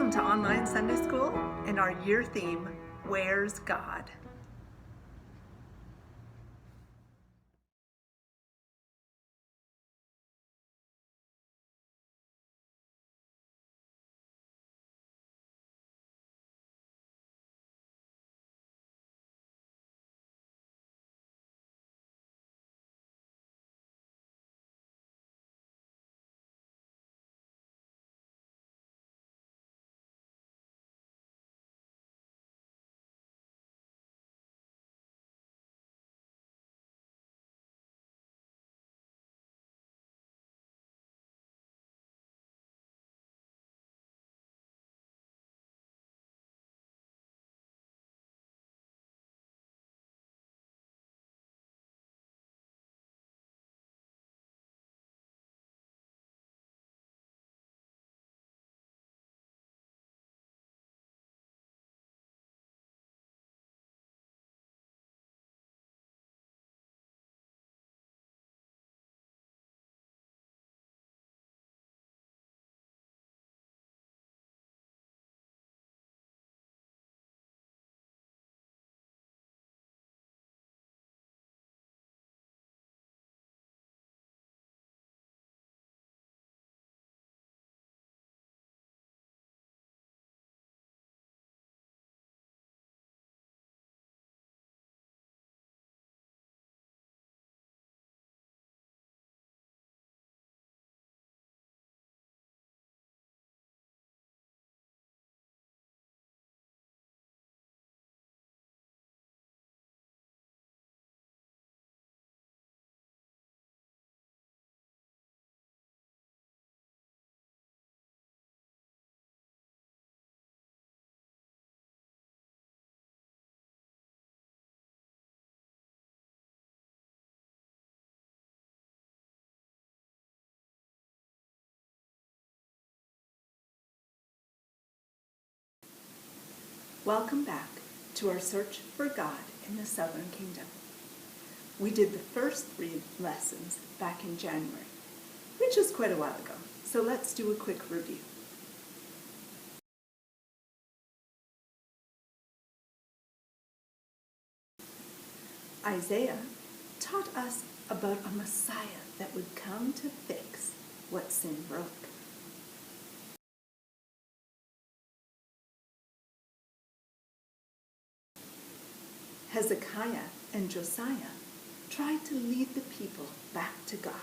Welcome to Online Sunday School and our year theme, Where's God? Welcome back to our search for God in the Southern Kingdom. We did the first 3 lessons back in January, which is quite a while ago, so let's do a quick review. Isaiah taught us about a Messiah that would come to fix what sin broke. Hezekiah and Josiah tried to lead the people back to God.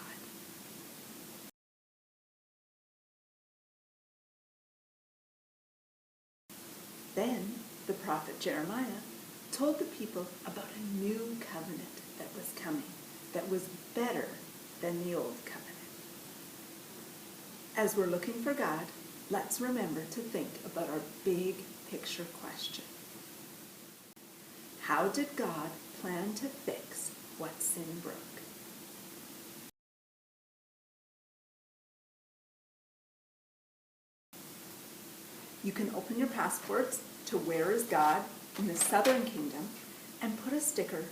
Then the prophet Jeremiah told the people about a new covenant that was coming, that was better than the old covenant. As we're looking for God, let's remember to think about our big picture question. How did God plan to fix what sin broke? You can open your passports to Where is God in the Southern Kingdom and put a sticker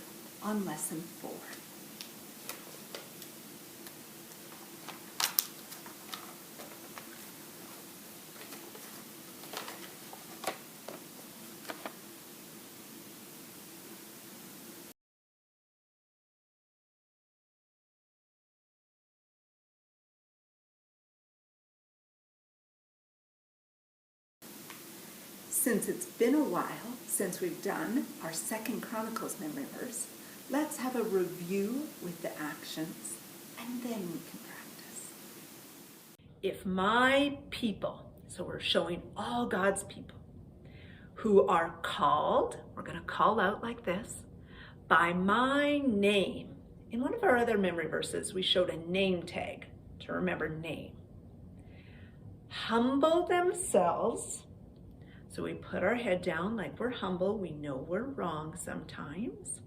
on Lesson 4. Since it's been a while since we've done our 2 Chronicles memory verse, let's have a review with the actions, and then we can practice. If my people, so we're showing all God's people, who are called, we're going to call out like this, by my name. In one of our other memory verses, we showed a name tag to remember name. Humble themselves. So we put our head down like we're humble. We know we're wrong sometimes.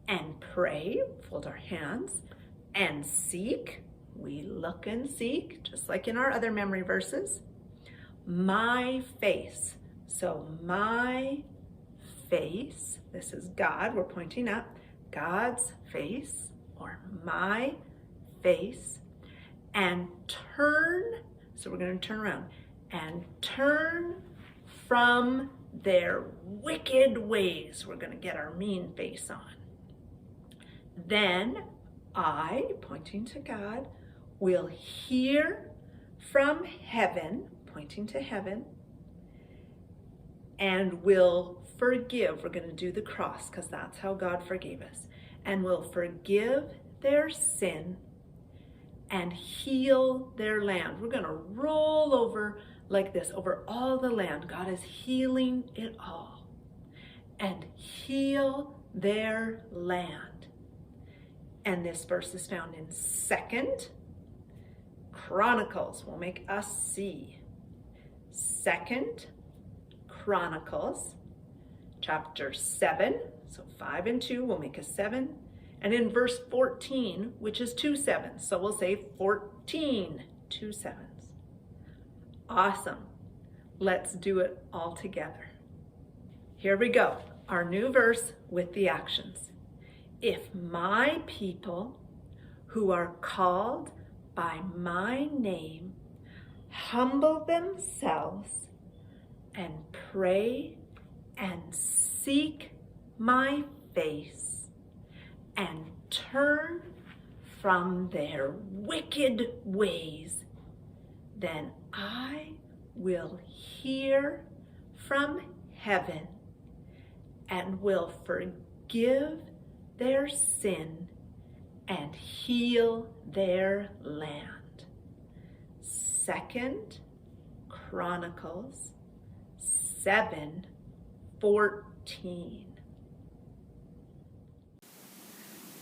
And pray, fold our hands, and seek. We look and seek, just like in our other memory verses. My face. So my face, this is God, we're pointing up. God's face, or my face. And turn, so we're going to turn around. and turn from their wicked ways. We're going to get our mean face on. Then I, pointing to God, will hear from heaven, pointing to heaven, and will forgive. We're going to do the cross because that's how God forgave us. And will forgive their sin and heal their land. We're going to roll over like this over all the land. God is healing it all. And heal their land. And this verse is found in 2 Chronicles. We'll make us see. 2 Chronicles, chapter 7. So 5 and 2 will make us 7. And in verse 14, which is 2 sevens. So we'll say 14, 2 sevens. Awesome. Let's do it all together. Here we go. Our new verse with the actions. If my people who are called by my name humble themselves and pray and seek my face and turn from their wicked ways, then I will hear from heaven and will forgive their sin and heal their land. 2 Chronicles 7:14.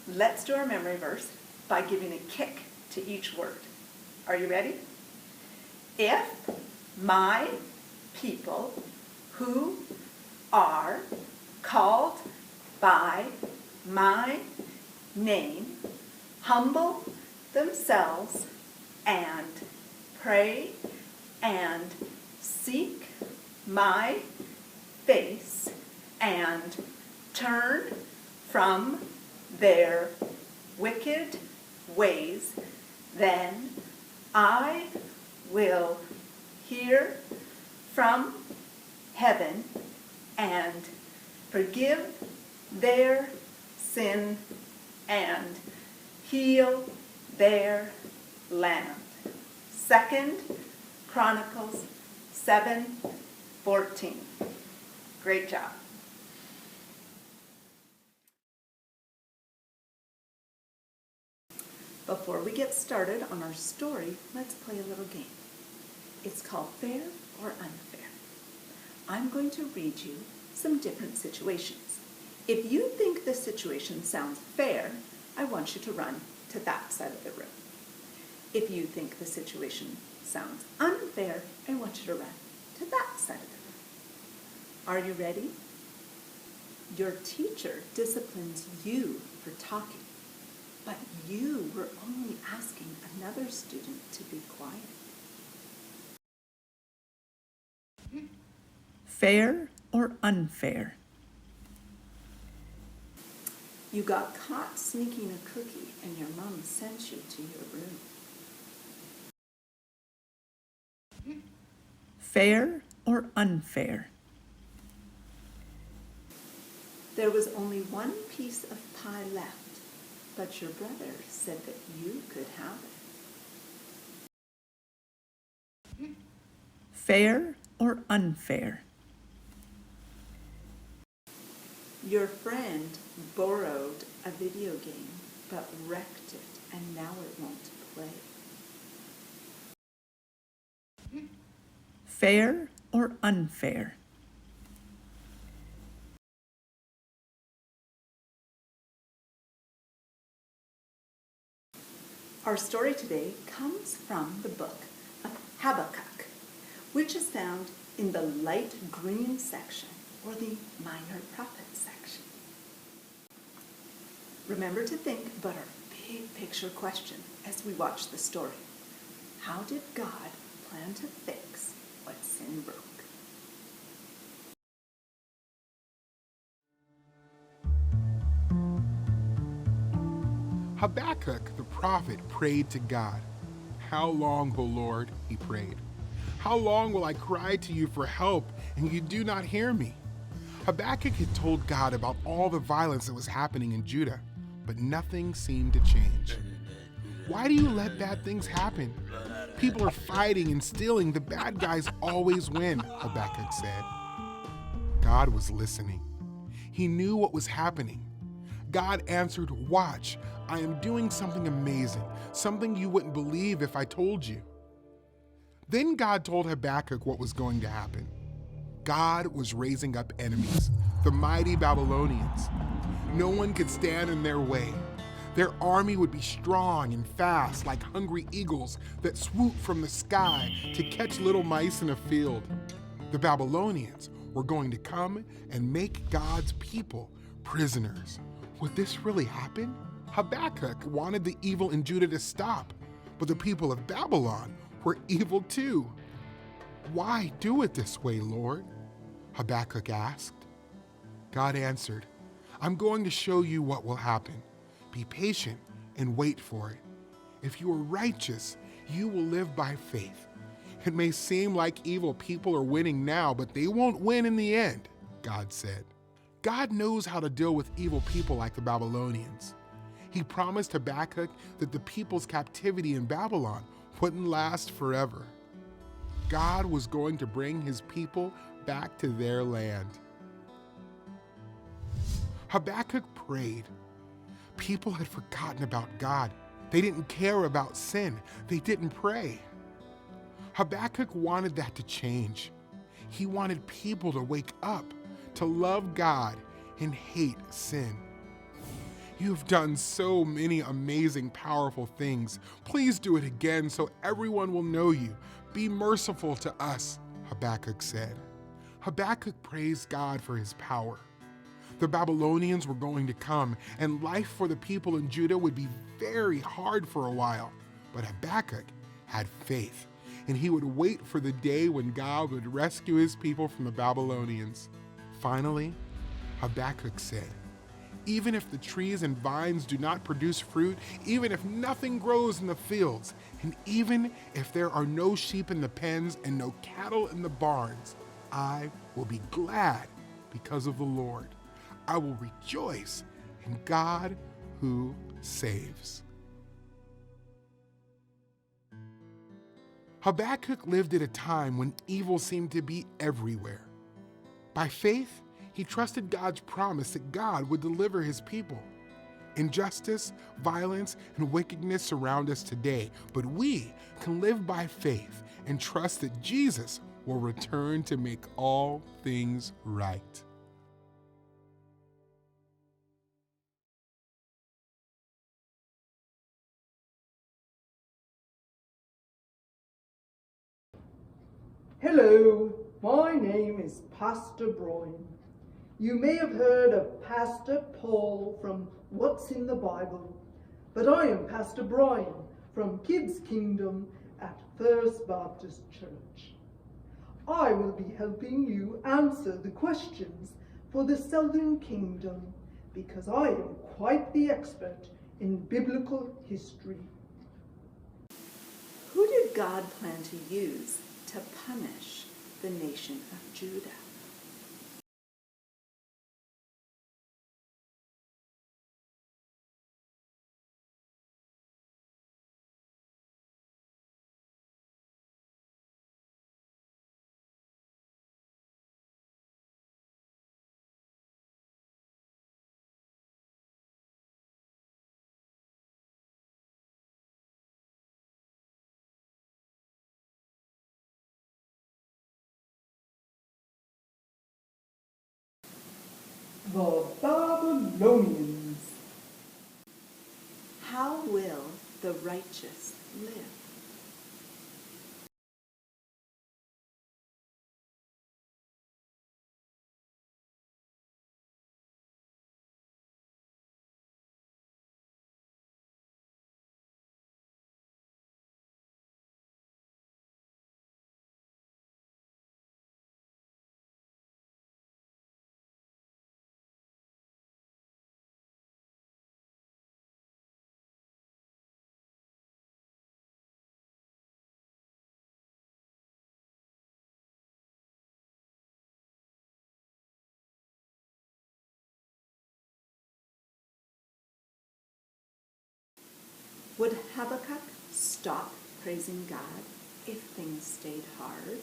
Let's do our memory verse by giving a kick to each word. Are you ready? If my people who are called by my name humble themselves and pray and seek my face and turn from their wicked ways, then I will hear from heaven and forgive their sin and heal their land. 2 Chronicles 7:14. Great job. Before we get started on our story, let's play a little game. It's called Fair or Unfair. I'm going to read you some different situations. If you think the situation sounds fair, I want you to run to that side of the room. If you think the situation sounds unfair, I want you to run to that side of the room. Are you ready? Your teacher disciplines you for talking, but you were only asking another student to be quiet. Fair or unfair? You got caught sneaking a cookie and your mom sent you to your room. Fair or unfair? There was only one piece of pie left, but your brother said that you could have it. Fair or unfair? Your friend borrowed a video game but wrecked it and now it won't play. Fair or unfair? Our story today comes from the book of Habakkuk, which is found in the light green section or the minor prophets section. Remember to think about our big picture question as we watch the story. How did God plan to fix what sin broke? Habakkuk the prophet prayed to God. How long, O Lord, he prayed. How long will I cry to you for help and you do not hear me? Habakkuk had told God about all the violence that was happening in Judah, but nothing seemed to change. Why do you let bad things happen? People are fighting and stealing. The bad guys always win, Habakkuk said. God was listening. He knew what was happening. God answered, "Watch, I am doing something amazing, something you wouldn't believe if I told you." Then God told Habakkuk what was going to happen. God was raising up enemies, the mighty Babylonians. No one could stand in their way. Their army would be strong and fast, like hungry eagles that swoop from the sky to catch little mice in a field. The Babylonians were going to come and make God's people prisoners. Would this really happen? Habakkuk wanted the evil in Judah to stop, but the people of Babylon were evil too. "Why do it this way, Lord?" Habakkuk asked. God answered, "I'm going to show you what will happen. Be patient and wait for it. If you are righteous, you will live by faith. It may seem like evil people are winning now, but they won't win in the end," God said. God knows how to deal with evil people like the Babylonians. He promised Habakkuk that the people's captivity in Babylon wouldn't last forever. God was going to bring his people back to their land. Habakkuk prayed. People had forgotten about God. They didn't care about sin. They didn't pray. Habakkuk wanted that to change. He wanted people to wake up, to love God and hate sin. "You've done so many amazing, powerful things. Please do it again so everyone will know you. Be merciful to us," Habakkuk said. Habakkuk praised God for his power. The Babylonians were going to come, and life for the people in Judah would be very hard for a while. But Habakkuk had faith, and he would wait for the day when God would rescue his people from the Babylonians. Finally, Habakkuk said, "Even if the trees and vines do not produce fruit, even if nothing grows in the fields, and even if there are no sheep in the pens and no cattle in the barns, I will be glad because of the Lord. I will rejoice in God who saves." Habakkuk lived at a time when evil seemed to be everywhere. By faith, he trusted God's promise that God would deliver his people. Injustice, violence, and wickedness surround us today, but we can live by faith and trust that Jesus will return to make all things right. Hello, my name is Pastor Brian. You may have heard of Pastor Paul from What's in the Bible, but I am Pastor Brian from Kids Kingdom at First Baptist Church. I will be helping you answer the questions for the Southern Kingdom because I am quite the expert in biblical history. Who did God plan to use to punish the nation of Judah? The Babylonians. How will the righteous live? Would Habakkuk stop praising God if things stayed hard?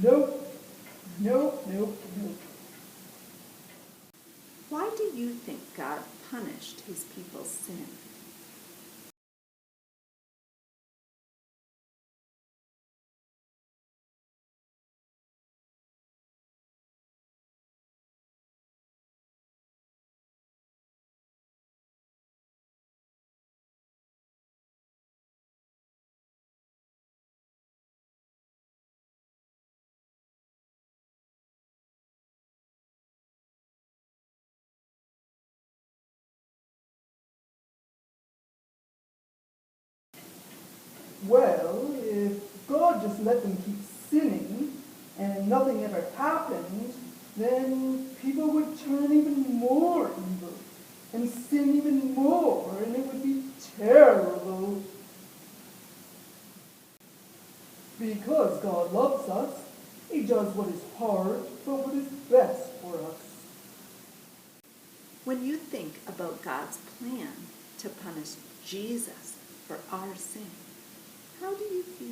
Nope, nope, nope, nope. Why do you think God punished his people's sin? Well, if God just let them keep sinning and nothing ever happened, then people would turn even more evil and sin even more, and it would be terrible. Because God loves us, he does what is hard, but what is best for us. When you think about God's plan to punish Jesus for our sin, how do you feel?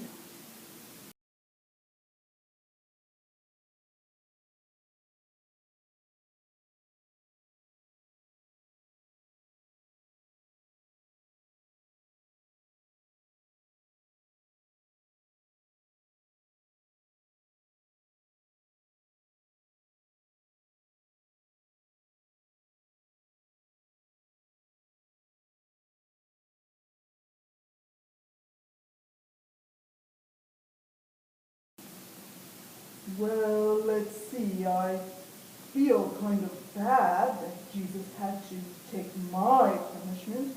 Well, let's see, I feel kind of bad that Jesus had to take my punishment,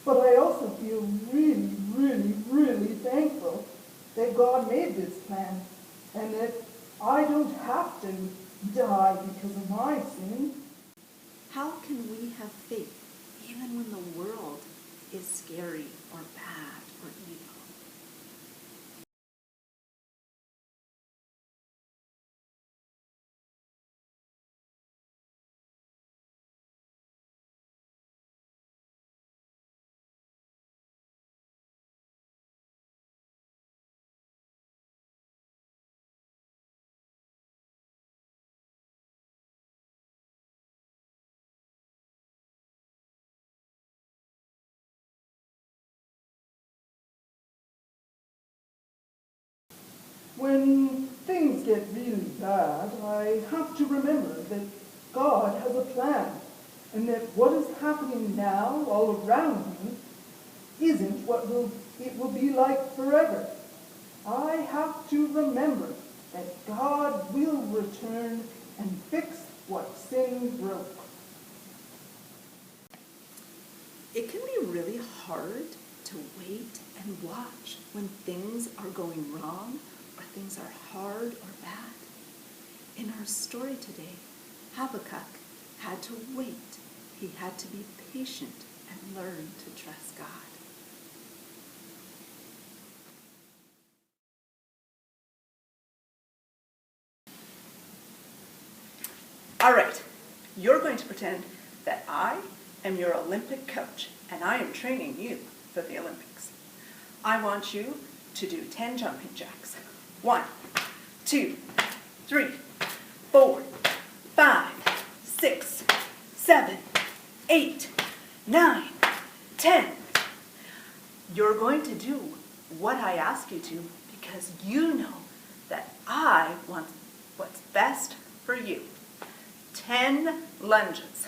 but I also feel really, really, really thankful that God made this plan and that I don't have to die because of my sin. How can we have faith even when the world is scary or bad or evil? When things get really bad, I have to remember that God has a plan and that what is happening now all around me isn't what it will be like forever. I have to remember that God will return and fix what sin broke. It can be really hard to wait and watch when things are going wrong or things are hard or bad. In our story today, Habakkuk had to wait. He had to be patient and learn to trust God. All right, you're going to pretend that I am your Olympic coach and I am training you for the Olympics. I want you to do 10 jumping jacks. 1, 2, 3, 4, 5, 6, 7, 8, 9, 10. You're going to do what I ask you to because you know that I want what's best for you. 10 lunges.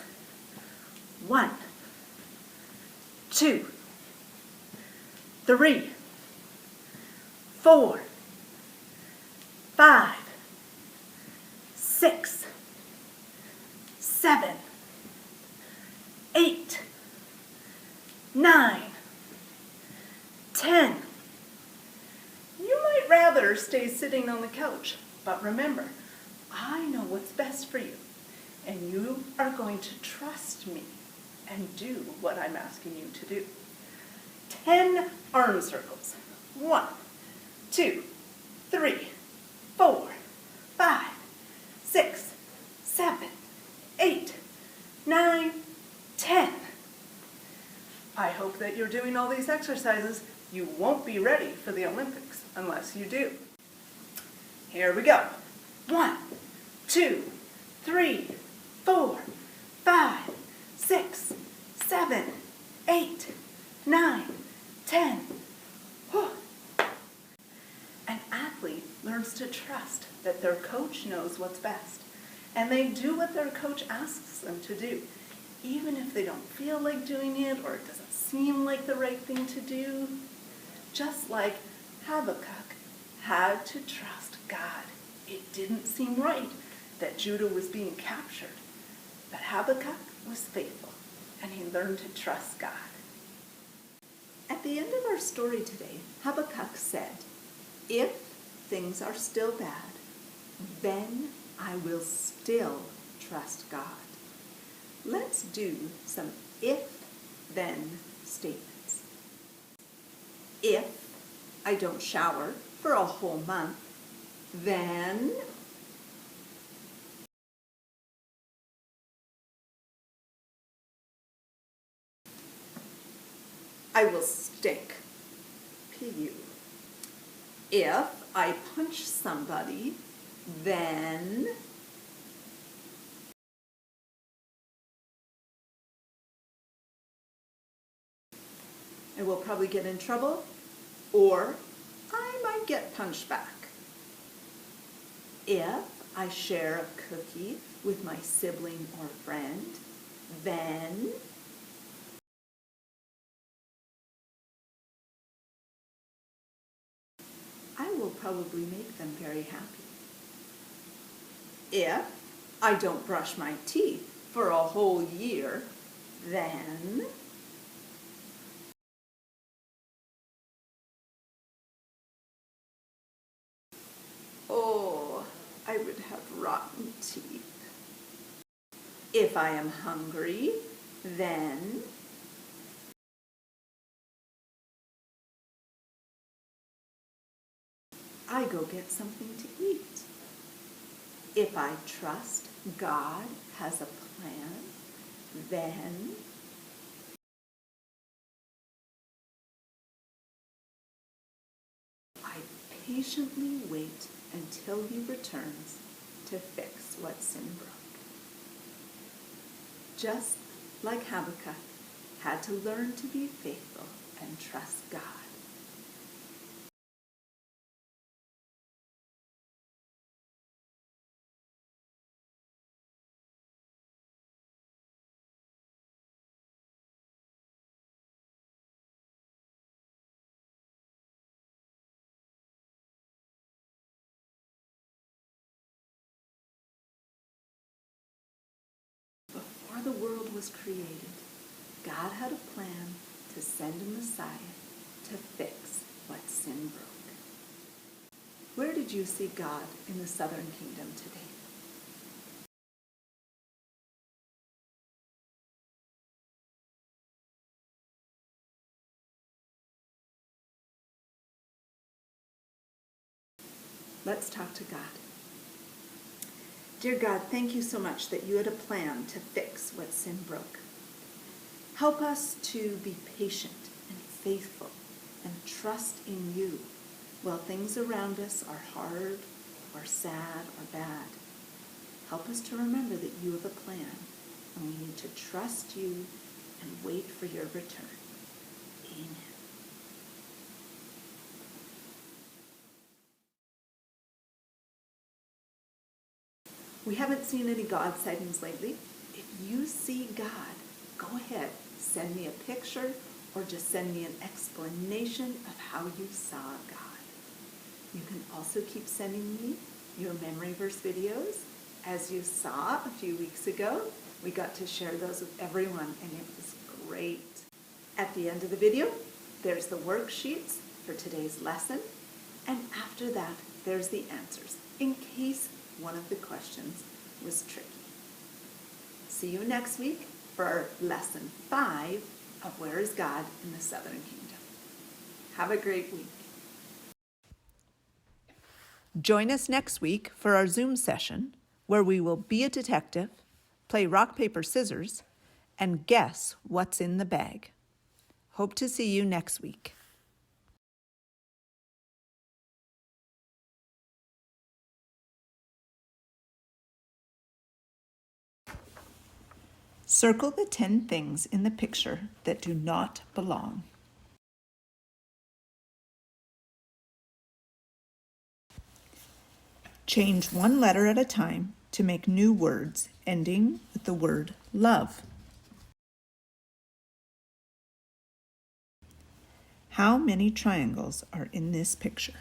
1, 2, 3, 4, 5, 6, 7, 8, 9, 10. You might rather stay sitting on the couch, but remember, I know what's best for you, and you are going to trust me and do what I'm asking you to do. 10 arm circles. 1, 2, 3, 4, 5, 6, 7, 8, 9, 10. I hope that you're doing all these exercises. You won't be ready for the Olympics unless you do. Here we go. 1, 2, 3, 4, 5, 6, 7, 8, 9, 10. Whew. An athlete learns to trust that their coach knows what's best, and they do what their coach asks them to do, even if they don't feel like doing it or it doesn't seem like the right thing to do. Just like Habakkuk had to trust God. It didn't seem right that Judah was being captured, but Habakkuk was faithful, and he learned to trust God. At the end of our story today, Habakkuk said, "If things are still bad, then I will still trust God." Let's do some if-then statements. If I don't shower for a whole month, then I will stink. P.U. If I punch somebody, then I will probably get in trouble, or I might get punched back. If I share a cookie with my sibling or friend, then I will probably make them very happy. If I don't brush my teeth for a whole year, then I would have rotten teeth. If I am hungry, then I go get something to eat. If I trust God has a plan, then I patiently wait until he returns to fix what sin broke. Just like Habakkuk had to learn to be faithful and trust God. Before the world was created, God had a plan to send a Messiah to fix what sin broke. Where did you see God in the Southern Kingdom today? Let's talk to God. Dear God, thank you so much that you had a plan to fix what sin broke. Help us to be patient and faithful and trust in you while things around us are hard or sad or bad. Help us to remember that you have a plan, and we need to trust you and wait for your return. Amen. We haven't seen any God sightings lately. If you see God, go ahead, send me a picture or just send me an explanation of how you saw God. You can also keep sending me your memory verse videos. As you saw a few weeks ago, we got to share those with everyone, and it was great. At the end of the video, there's the worksheets for today's lesson, and after that, there's the answers, in case one of the questions was tricky. See you next week for our lesson 5 of Where is God in the Southern Kingdom. Have a great week. Join us next week for our Zoom session where we will be a detective, play rock, paper, scissors, and guess what's in the bag. Hope to see you next week. Circle the 10 things in the picture that do not belong. Change one letter at a time to make new words ending with the word love. How many triangles are in this picture?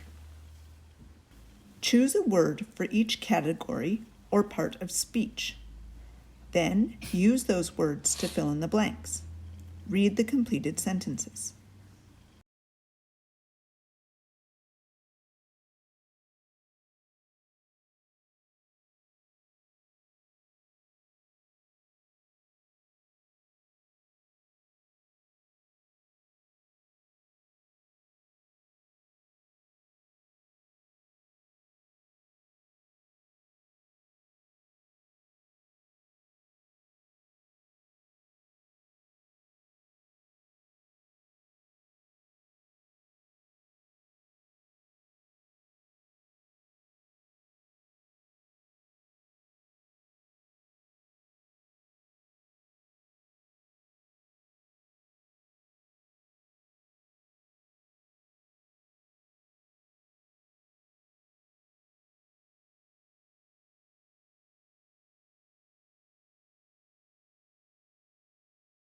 Choose a word for each category or part of speech. Then use those words to fill in the blanks. Read the completed sentences.